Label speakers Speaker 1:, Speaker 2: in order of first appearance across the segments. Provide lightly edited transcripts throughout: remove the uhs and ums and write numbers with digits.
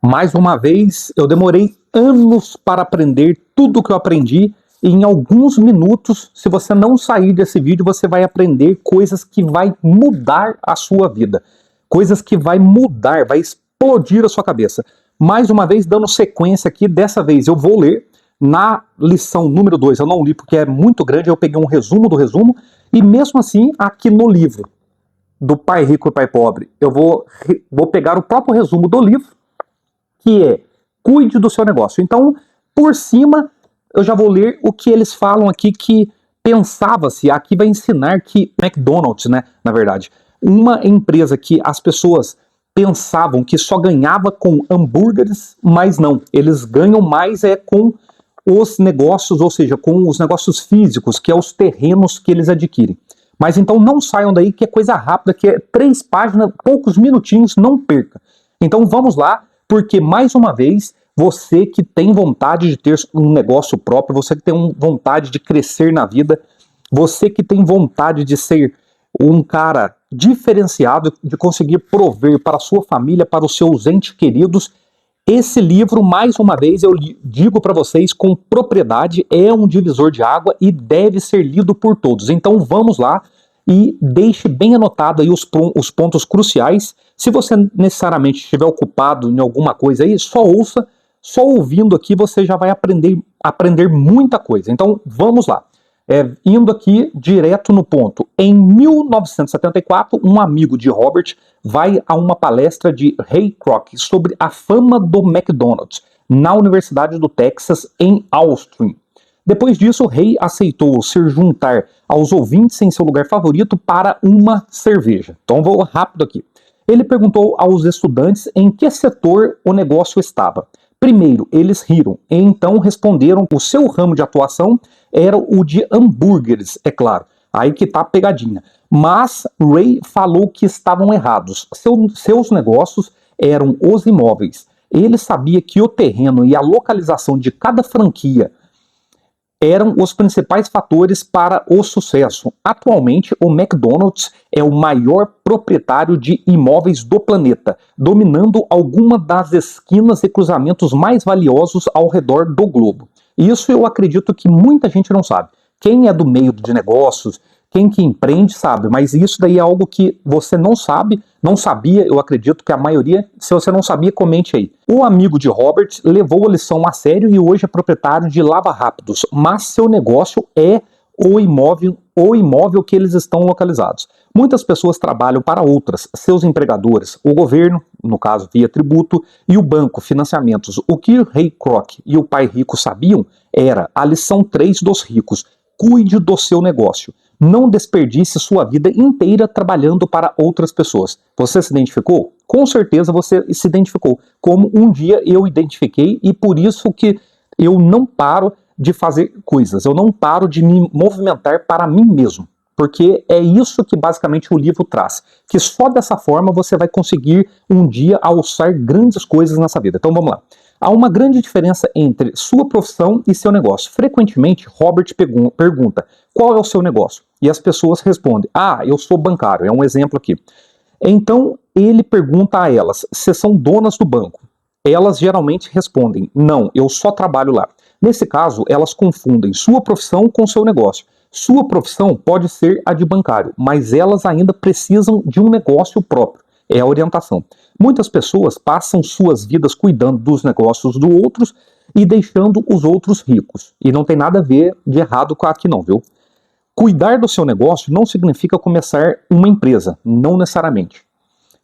Speaker 1: Mais uma vez, eu demorei anos para aprender tudo o que eu aprendi e em alguns minutos, se você não sair desse vídeo, você vai aprender coisas que vai mudar a sua vida. Coisas que vai mudar, vai explodir a sua cabeça. Mais uma vez, dando sequência aqui, dessa vez eu vou ler na lição número 2. Eu não li porque é muito grande, eu peguei um resumo do resumo e mesmo assim, aqui no livro do Pai Rico e Pai Pobre, eu vou pegar o próprio resumo do livro, que é cuide do seu negócio. Então, por cima, eu já vou ler o que eles falam aqui, que pensava-se, aqui vai ensinar que McDonald's, né, na verdade, uma empresa que as pessoas pensavam que só ganhava com hambúrgueres, mas não, eles ganham mais com os negócios, ou seja, com os negócios físicos, que é os terrenos que eles adquirem. Mas então não saiam daí, que é coisa rápida, que é 3 páginas, poucos minutinhos, não perca. Então vamos lá, porque mais uma vez, você que tem vontade de ter um negócio próprio, você que tem vontade de crescer na vida, você que tem vontade de ser um cara diferenciado, de conseguir prover para a sua família, para os seus entes queridos, esse livro, mais uma vez, eu digo para vocês com propriedade, é um divisor de água e deve ser lido por todos. Então vamos lá e deixe bem anotado aí os pontos cruciais. Se você necessariamente estiver ocupado em alguma coisa aí, só ouça, só ouvindo aqui você já vai aprender muita coisa. Então vamos lá. Indo aqui direto no ponto. Em 1974, um amigo de Robert vai a uma palestra de Ray Kroc sobre a fama do McDonald's na Universidade do Texas, em Austin. Depois disso, Ray aceitou se juntar aos ouvintes em seu lugar favorito para uma cerveja. Então vou rápido aqui. Ele perguntou aos estudantes em que setor o negócio estava. Primeiro, eles riram e então responderam que o seu ramo de atuação era o de hambúrgueres, é claro. Aí que tá a pegadinha. Mas Ray falou que estavam errados. Seus negócios eram os imóveis. Ele sabia que o terreno e a localização de cada franquia eram os principais fatores para o sucesso. Atualmente, o McDonald's é o maior proprietário de imóveis do planeta, dominando alguma das esquinas e cruzamentos mais valiosos ao redor do globo. Isso eu acredito que muita gente não sabe. Quem é do meio de negócios, quem que empreende sabe, mas isso daí é algo que você não sabe, não sabia, eu acredito que a maioria, se você não sabia, comente aí. O amigo de Robert levou a lição a sério e hoje é proprietário de Lava Rápidos, mas seu negócio é o imóvel que eles estão localizados. Muitas pessoas trabalham para outras, seus empregadores, o governo, no caso via tributo, e o banco, financiamentos. O que Ray Kroc e o Pai Rico sabiam era a lição 3 dos ricos: cuide do seu negócio. Não desperdice sua vida inteira trabalhando para outras pessoas. Você se identificou? Com certeza você se identificou, como um dia eu identifiquei, e por isso que eu não paro de fazer coisas, eu não paro de me movimentar para mim mesmo, porque é isso que basicamente o livro traz, que só dessa forma você vai conseguir um dia alçar grandes coisas nessa vida. Então vamos lá. Há uma grande diferença entre sua profissão e seu negócio. Frequentemente, Robert pergunta: qual é o seu negócio? E as pessoas respondem: eu sou bancário. É um exemplo aqui. Então, ele pergunta a elas se são donas do banco. Elas geralmente respondem: não, eu só trabalho lá. Nesse caso, elas confundem sua profissão com seu negócio. Sua profissão pode ser a de bancário, mas elas ainda precisam de um negócio próprio. É a orientação. Muitas pessoas passam suas vidas cuidando dos negócios dos outros e deixando os outros ricos. E não tem nada a ver de errado com aqui não, viu? Cuidar do seu negócio não significa começar uma empresa, não necessariamente.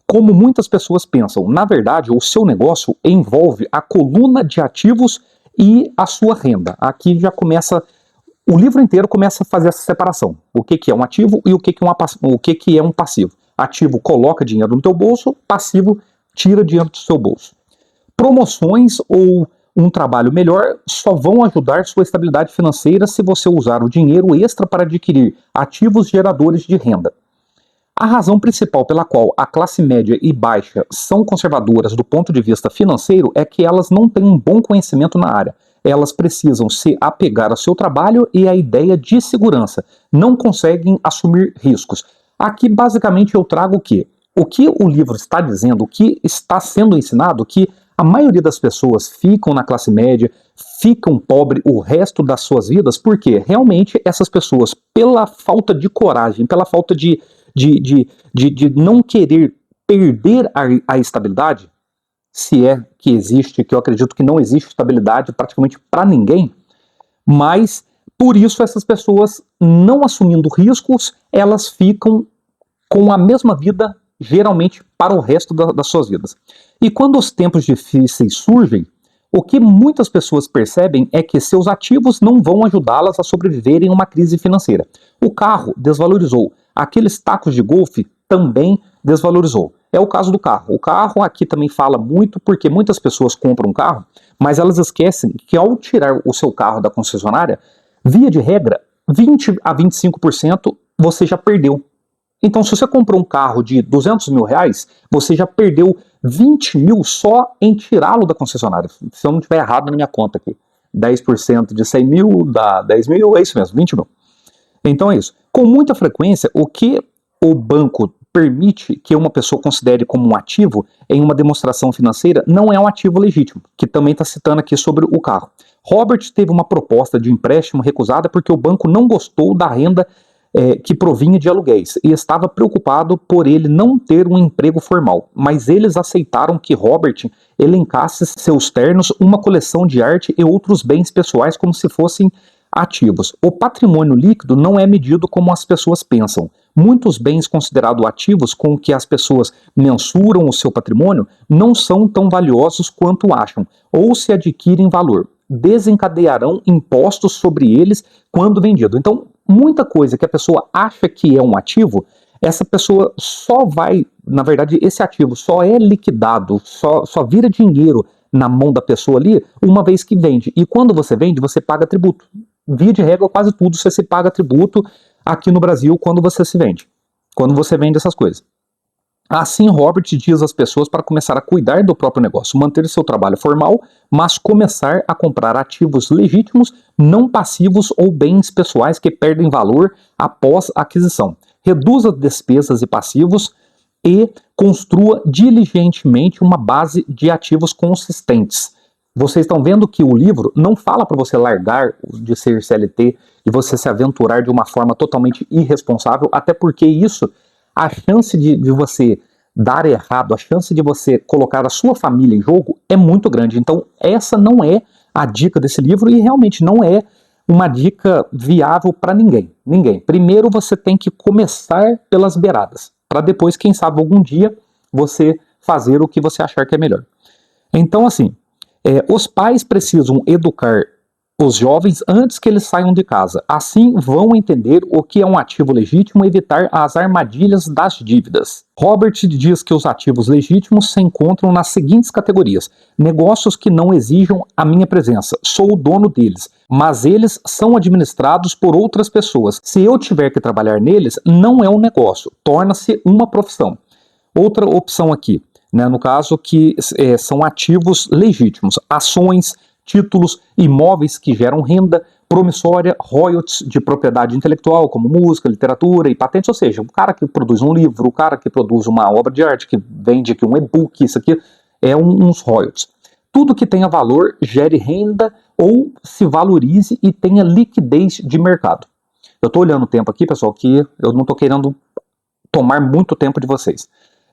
Speaker 1: Como muitas pessoas pensam, na verdade, o seu negócio envolve a coluna de ativos e a sua renda. Aqui já começa, o livro inteiro começa a fazer essa separação. O que é um ativo e o que é um passivo. Ativo coloca dinheiro no teu bolso, passivo tira dinheiro do seu bolso. Promoções ou um trabalho melhor só vão ajudar sua estabilidade financeira se você usar o dinheiro extra para adquirir ativos geradores de renda. A razão principal pela qual a classe média e baixa são conservadoras do ponto de vista financeiro é que elas não têm um bom conhecimento na área. Elas precisam se apegar ao seu trabalho e à ideia de segurança. Não conseguem assumir riscos. Aqui, basicamente, eu trago o quê? O que o livro está dizendo, o que está sendo ensinado, que A maioria das pessoas ficam na classe média, ficam pobres o resto das suas vidas, porque realmente essas pessoas, pela falta de coragem, pela falta de não querer perder a estabilidade, se é que existe, que eu acredito que não existe estabilidade praticamente para ninguém, mas por isso essas pessoas, não assumindo riscos, elas ficam com a mesma vida, geralmente, para o resto das suas vidas. E quando os tempos difíceis surgem, o que muitas pessoas percebem é que seus ativos não vão ajudá-las a sobreviver em uma crise financeira. O carro desvalorizou, aqueles tacos de golfe também desvalorizou. É o caso do carro. O carro aqui também fala muito porque muitas pessoas compram um carro, mas elas esquecem que ao tirar o seu carro da concessionária, via de regra, 20 a 25% você já perdeu. Então, se você comprou um carro de 200 mil reais, você já perdeu 20 mil só em tirá-lo da concessionária. Se eu não estiver errado na minha conta aqui. 10% de 100 mil dá 10 mil, é isso mesmo, 20 mil. Então é isso. Com muita frequência, o que o banco permite que uma pessoa considere como um ativo em uma demonstração financeira não é um ativo legítimo, que também está citando aqui sobre o carro. Robert teve uma proposta de empréstimo recusada porque o banco não gostou da renda que provinha de aluguéis e estava preocupado por ele não ter um emprego formal, mas eles aceitaram que Robert elencasse seus ternos, uma coleção de arte e outros bens pessoais como se fossem ativos. O patrimônio líquido não é medido como as pessoas pensam. Muitos bens considerados ativos com que as pessoas mensuram o seu patrimônio não são tão valiosos quanto acham, ou se adquirem valor. Desencadearão impostos sobre eles quando vendido. Então, muita coisa que a pessoa acha que é um ativo, essa pessoa só vai, na verdade, esse ativo só é liquidado, só vira dinheiro na mão da pessoa ali uma vez que vende. E quando você vende, você paga tributo. Via de regra, quase tudo você se paga tributo aqui no Brasil quando você se vende. Quando você vende essas coisas. Assim, Robert diz às pessoas para começar a cuidar do próprio negócio, manter seu trabalho formal, mas começar a comprar ativos legítimos, não passivos ou bens pessoais que perdem valor após a aquisição. Reduza despesas e passivos e construa diligentemente uma base de ativos consistentes. Vocês estão vendo que o livro não fala para você largar de ser CLT e você se aventurar de uma forma totalmente irresponsável, até porque isso, a chance de você dar errado, a chance de você colocar a sua família em jogo é muito grande. Então essa não é a dica desse livro e realmente não é uma dica viável para ninguém. Primeiro você tem que começar pelas beiradas, para depois, quem sabe, algum dia você fazer o que você achar que é melhor. Então assim, os pais precisam educar os jovens antes que eles saiam de casa. Assim vão entender o que é um ativo legítimo e evitar as armadilhas das dívidas. Robert diz que os ativos legítimos se encontram nas seguintes categorias: negócios que não exijam a minha presença, sou o dono deles, mas eles são administrados por outras pessoas. Se eu tiver que trabalhar neles, não é um negócio, torna-se uma profissão. Outra opção aqui, no caso que são ativos legítimos, ações, títulos, imóveis que geram renda promissória, royalties de propriedade intelectual, como música, literatura e patentes, ou seja, o cara que produz um livro, o cara que produz uma obra de arte, que vende aqui um e-book, isso aqui é uns royalties. Tudo que tenha valor, gere renda ou se valorize e tenha liquidez de mercado. Eu estou olhando o tempo aqui, pessoal, que eu não estou querendo tomar muito tempo de vocês.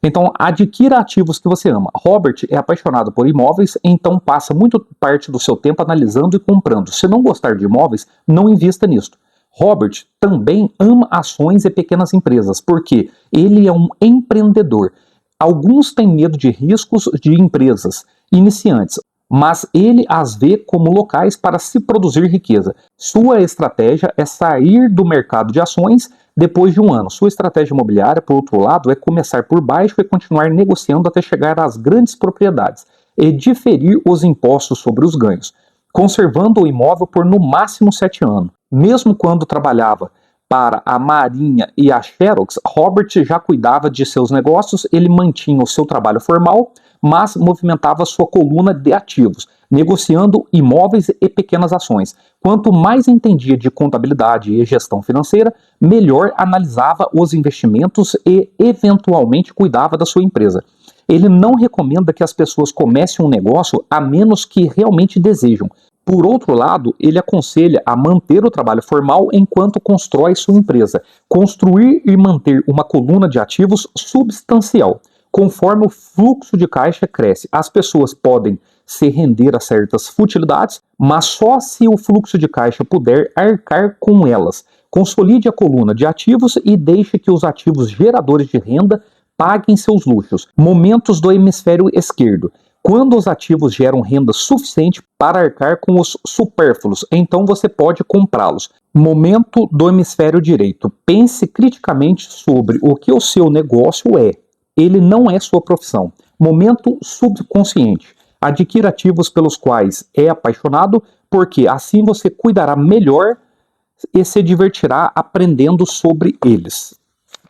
Speaker 1: Então, adquira ativos que você ama. Robert é apaixonado por imóveis, então passa muito parte do seu tempo analisando e comprando. Se não gostar de imóveis, não invista nisso. Robert também ama ações e pequenas empresas, porque ele é um empreendedor. Alguns têm medo de riscos de empresas iniciantes, mas ele as vê como locais para se produzir riqueza. Sua estratégia é sair do mercado de ações depois de um ano. Sua estratégia imobiliária, por outro lado, é começar por baixo e continuar negociando até chegar às grandes propriedades e diferir os impostos sobre os ganhos, conservando o imóvel por no máximo 7 anos. Mesmo quando trabalhava para a Marinha e a Xerox, Robert já cuidava de seus negócios, ele mantinha o seu trabalho formal, mas movimentava sua coluna de ativos, negociando imóveis e pequenas ações. Quanto mais entendia de contabilidade e gestão financeira, melhor analisava os investimentos e, eventualmente, cuidava da sua empresa. Ele não recomenda que as pessoas comecem um negócio a menos que realmente desejam. Por outro lado, ele aconselha a manter o trabalho formal enquanto constrói sua empresa, construir e manter uma coluna de ativos substancial. Conforme o fluxo de caixa cresce, as pessoas podem se render a certas futilidades, mas só se o fluxo de caixa puder arcar com elas. Consolide a coluna de ativos e deixe que os ativos geradores de renda paguem seus luxos. Momentos do hemisfério esquerdo. Quando os ativos geram renda suficiente para arcar com os supérfluos, então você pode comprá-los. Momento do hemisfério direito. Pense criticamente sobre o que o seu negócio é. Ele não é sua profissão. Momento subconsciente. Adquira ativos pelos quais é apaixonado, porque assim você cuidará melhor e se divertirá aprendendo sobre eles.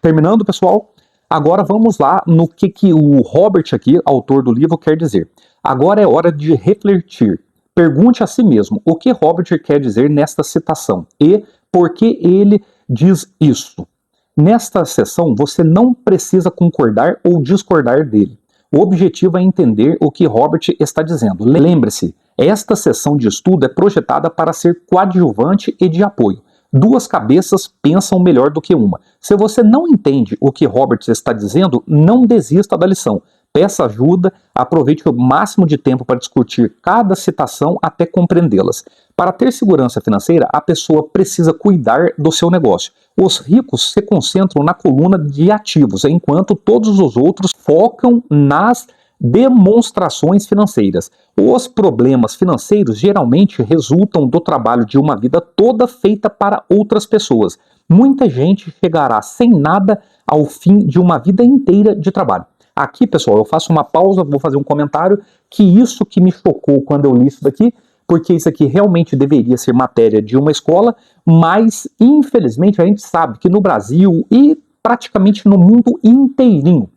Speaker 1: Terminando, pessoal, agora vamos lá no que o Robert aqui, autor do livro, quer dizer. Agora é hora de refletir. Pergunte a si mesmo o que Robert quer dizer nesta citação e por que ele diz isso. Nesta sessão, você não precisa concordar ou discordar dele. O objetivo é entender o que Robert está dizendo. Lembre-se, esta sessão de estudo é projetada para ser coadjuvante e de apoio. Duas cabeças pensam melhor do que uma. Se você não entende o que Robert está dizendo, não desista da lição. Peça ajuda, aproveite o máximo de tempo para discutir cada citação até compreendê-las. Para ter segurança financeira, a pessoa precisa cuidar do seu negócio. Os ricos se concentram na coluna de ativos, enquanto todos os outros focam nas demonstrações financeiras. Os problemas financeiros geralmente resultam do trabalho de uma vida toda feita para outras pessoas. Muita gente chegará sem nada ao fim de uma vida inteira de trabalho. Aqui, pessoal, eu faço uma pausa, vou fazer um comentário, que isso que me chocou quando eu li isso daqui, porque isso aqui realmente deveria ser matéria de uma escola, mas infelizmente a gente sabe que no Brasil e praticamente no mundo inteirinho,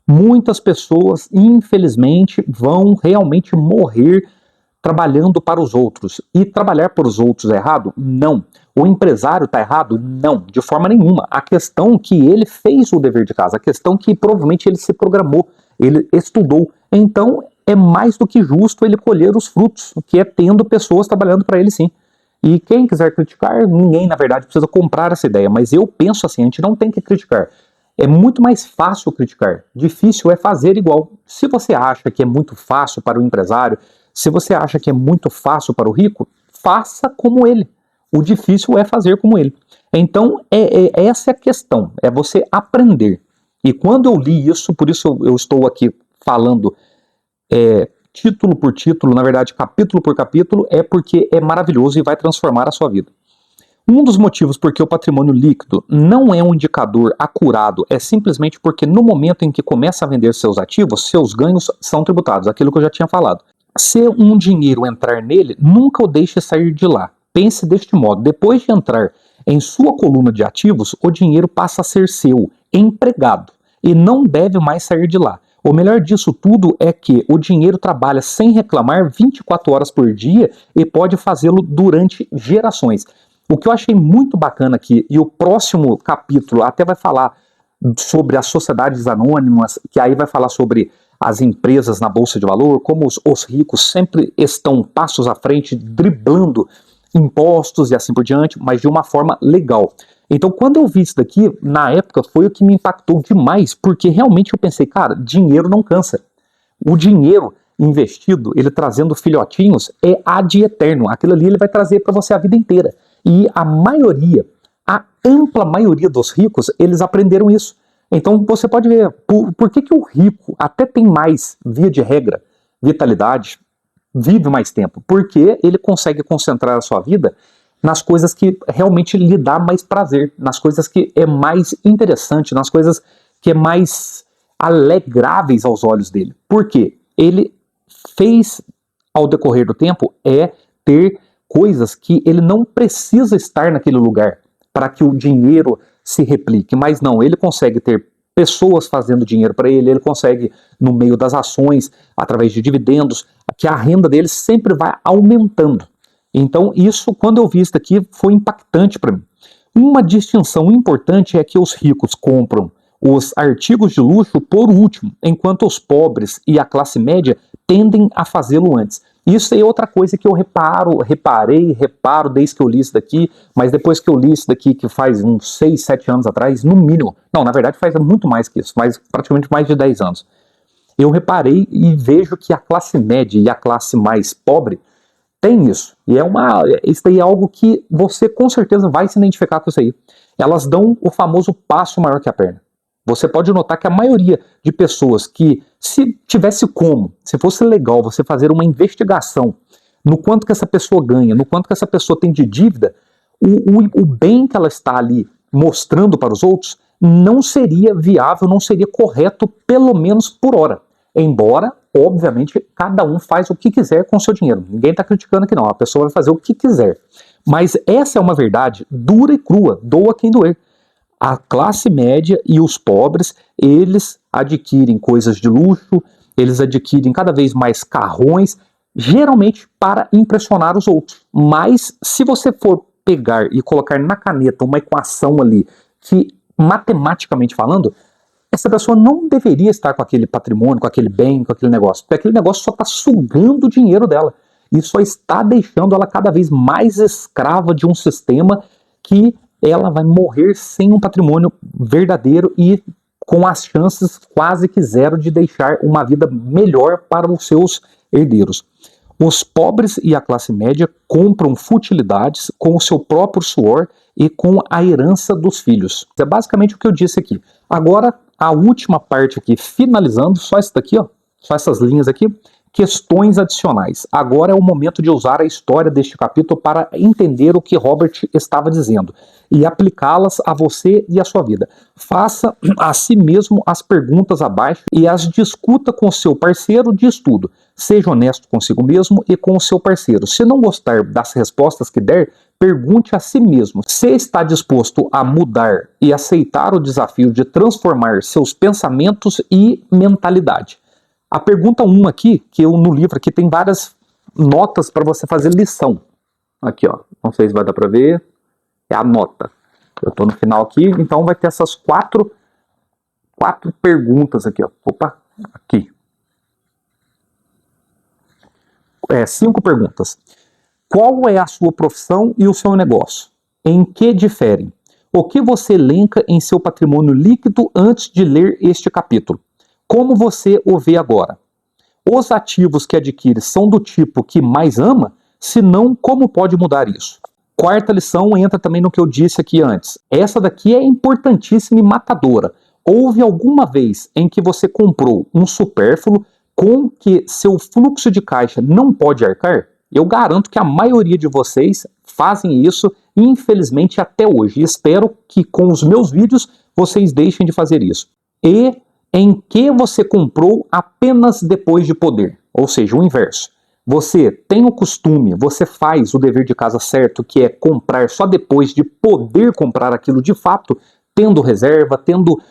Speaker 1: muitas pessoas, infelizmente, vão realmente morrer trabalhando para os outros. E trabalhar para os outros é errado? Não. O empresário está errado? Não, de forma nenhuma. A questão que ele fez o dever de casa, a questão que provavelmente ele se programou, ele estudou. Então, é mais do que justo ele colher os frutos, que é tendo pessoas trabalhando para ele, sim. E quem quiser criticar, ninguém, na verdade, precisa comprar essa ideia. Mas eu penso assim, a gente não tem que criticar. É muito mais fácil criticar. Difícil é fazer igual. Se você acha que é muito fácil para o empresário, se você acha que é muito fácil para o rico, faça como ele. O difícil é fazer como ele. Então, essa é a questão. É você aprender. E quando eu li isso, por isso eu estou aqui falando título por título, na verdade, capítulo por capítulo, é porque é maravilhoso e vai transformar a sua vida. Um dos motivos por que o patrimônio líquido não é um indicador acurado é simplesmente porque no momento em que começa a vender seus ativos, seus ganhos são tributados, aquilo que eu já tinha falado. Se um dinheiro entrar nele, nunca o deixe sair de lá. Pense deste modo, depois de entrar em sua coluna de ativos, o dinheiro passa a ser seu, empregado, e não deve mais sair de lá. O melhor disso tudo é que o dinheiro trabalha sem reclamar 24 horas por dia e pode fazê-lo durante gerações. O que eu achei muito bacana aqui, e o próximo capítulo até vai falar sobre as sociedades anônimas, que aí vai falar sobre as empresas na Bolsa de Valor, como os ricos sempre estão passos à frente, driblando impostos e assim por diante, mas de uma forma legal. Então, quando eu vi isso daqui, na época, foi o que me impactou demais, porque realmente eu pensei, cara, dinheiro não cansa. O dinheiro investido, ele trazendo filhotinhos, é ad eterno. Aquilo ali ele vai trazer para você a vida inteira. E a maioria, a ampla maioria dos ricos, eles aprenderam isso. Então, você pode ver, por que o rico até tem mais, via de regra, vitalidade, vive mais tempo? Porque ele consegue concentrar a sua vida nas coisas que realmente lhe dá mais prazer, nas coisas que é mais interessante, nas coisas que é mais alegráveis aos olhos dele. Por quê? Ele fez, ao decorrer do tempo, ter coisas que ele não precisa estar naquele lugar para que o dinheiro se replique, mas não, ele consegue ter pessoas fazendo dinheiro para ele, ele consegue, no meio das ações, através de dividendos, que a renda dele sempre vai aumentando. Então isso, quando eu vi isso aqui, foi impactante para mim. Uma distinção importante é que os ricos compram os artigos de luxo por último, enquanto os pobres e a classe média tendem a fazê-lo antes. Isso é outra coisa que eu reparo desde que eu li isso daqui, mas depois que eu li isso daqui, que faz uns 6, 7 anos atrás, no mínimo, não, na verdade faz muito mais que isso, faz praticamente mais de 10 anos, eu reparei e vejo que a classe média e a classe mais pobre tem isso. E isso daí é algo que você com certeza vai se identificar com isso aí. Elas dão o famoso passo maior que a perna. Você pode notar que a maioria de pessoas que, se tivesse como, se fosse legal você fazer uma investigação no quanto que essa pessoa ganha, no quanto que essa pessoa tem de dívida, o bem que ela está ali mostrando para os outros não seria viável, não seria correto, pelo menos por hora. Embora, obviamente, cada um faz o que quiser com o seu dinheiro. Ninguém está criticando aqui não, a pessoa vai fazer o que quiser. Mas essa é uma verdade dura e crua, doa quem doer. A classe média e os pobres, eles adquirem coisas de luxo, eles adquirem cada vez mais carrões, geralmente para impressionar os outros. Mas se você for pegar e colocar na caneta uma equação ali, que matematicamente falando, essa pessoa não deveria estar com aquele patrimônio, com aquele bem, com aquele negócio, porque aquele negócio só está sugando o dinheiro dela e só está deixando ela cada vez mais escrava de um sistema que ela vai morrer sem um patrimônio verdadeiro e com as chances quase que zero de deixar uma vida melhor para os seus herdeiros. Os pobres e a classe média compram futilidades com o seu próprio suor e com a herança dos filhos. É basicamente o que eu disse aqui. Agora, a última parte aqui, finalizando, só isso daqui, ó, só essas linhas aqui, questões adicionais. Agora é o momento de usar a história deste capítulo para entender o que Robert estava dizendo e aplicá-las a você e a sua vida. Faça a si mesmo as perguntas abaixo e as discuta com o seu parceiro de estudo. Seja honesto consigo mesmo e com o seu parceiro. Se não gostar das respostas que der, pergunte a si mesmo se está disposto a mudar e aceitar o desafio de transformar seus pensamentos e mentalidade. A pergunta 1 aqui, que eu no livro aqui tem várias notas para você fazer lição. Aqui, ó, não sei se vai dar para ver, é a nota. Eu estou no final aqui, então vai ter essas quatro perguntas aqui, ó. Opa, aqui. 5 perguntas. Qual é a sua profissão e o seu negócio? Em que diferem? O que você elenca em seu patrimônio líquido antes de ler este capítulo? Como você o vê agora? Os ativos que adquire são do tipo que mais ama? Se não, como pode mudar isso? Quarta lição entra também no que eu disse aqui antes. Essa daqui é importantíssima e matadora. Houve alguma vez em que você comprou um supérfluo com que seu fluxo de caixa não pode arcar? Eu garanto que a maioria de vocês fazem isso, infelizmente, até hoje. E espero que com os meus vídeos vocês deixem de fazer isso. E em que você comprou apenas depois de poder, ou seja, o inverso. Você tem o costume, você faz o dever de casa certo, que é comprar só depois de poder comprar aquilo de fato, tendo reserva, tendo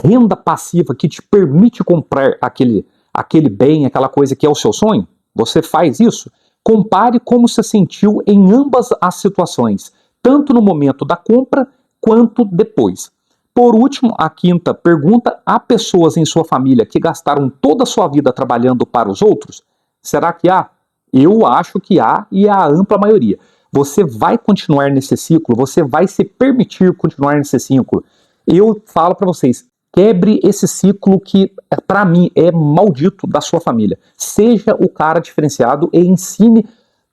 Speaker 1: renda passiva que te permite comprar aquele bem, aquela coisa que é o seu sonho. Você faz isso? Compare como se sentiu em ambas as situações, tanto no momento da compra quanto depois. Por último, a quinta pergunta: há pessoas em sua família que gastaram toda a sua vida trabalhando para os outros? Será que há? Eu acho que há, e é a ampla maioria. Você vai continuar nesse ciclo, você vai se permitir continuar nesse ciclo. Eu falo para vocês, quebre esse ciclo que, para mim, é maldito da sua família. Seja o cara diferenciado e ensine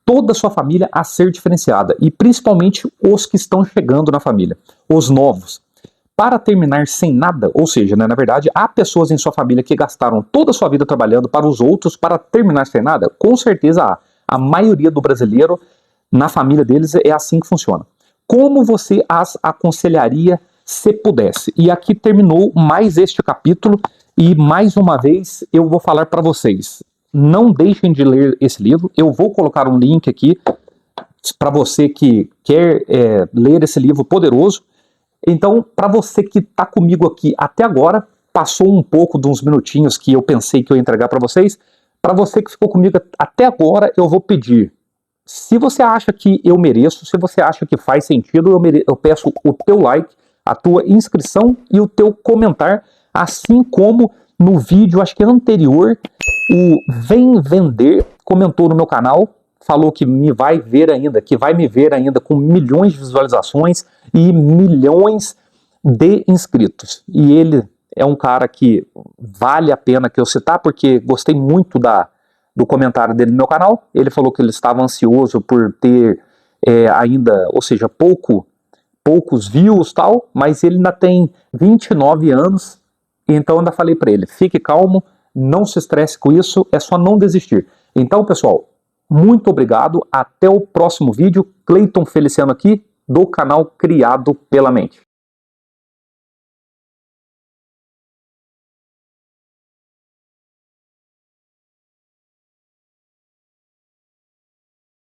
Speaker 1: toda a sua família a ser diferenciada, e principalmente os que estão chegando na família, os novos. Para terminar sem nada, ou seja, né, na verdade, há pessoas em sua família que gastaram toda a sua vida trabalhando para os outros para terminar sem nada? Com certeza há. A maioria do brasileiro, na família deles, é assim que funciona. Como você as aconselharia se pudesse? E aqui terminou mais este capítulo, e mais uma vez eu vou falar para vocês, não deixem de ler esse livro. Eu vou colocar um link aqui para você que quer ler esse livro poderoso. Então, para você que está comigo aqui até agora, passou um pouco de uns minutinhos que eu pensei que eu ia entregar para vocês. Para você que ficou comigo até agora, eu vou pedir, se você acha que eu mereço, se você acha que faz sentido, eu peço o teu like, a tua inscrição e o teu comentário, assim como no vídeo, acho que anterior, o Vem Vender comentou no meu canal, falou que me vai ver ainda, que vai me ver ainda com milhões de visualizações e milhões de inscritos. E ele é um cara que vale a pena que eu citar, porque gostei muito do comentário dele no meu canal. Ele falou que ele estava ansioso por ter ainda, ou seja, poucos views tal, mas ele ainda tem 29 anos, então eu ainda falei para ele, fique calmo, não se estresse com isso, é só não desistir. Então, pessoal, muito obrigado, até o próximo vídeo. Cleiton Feliciano aqui, do canal Criado pela Mente.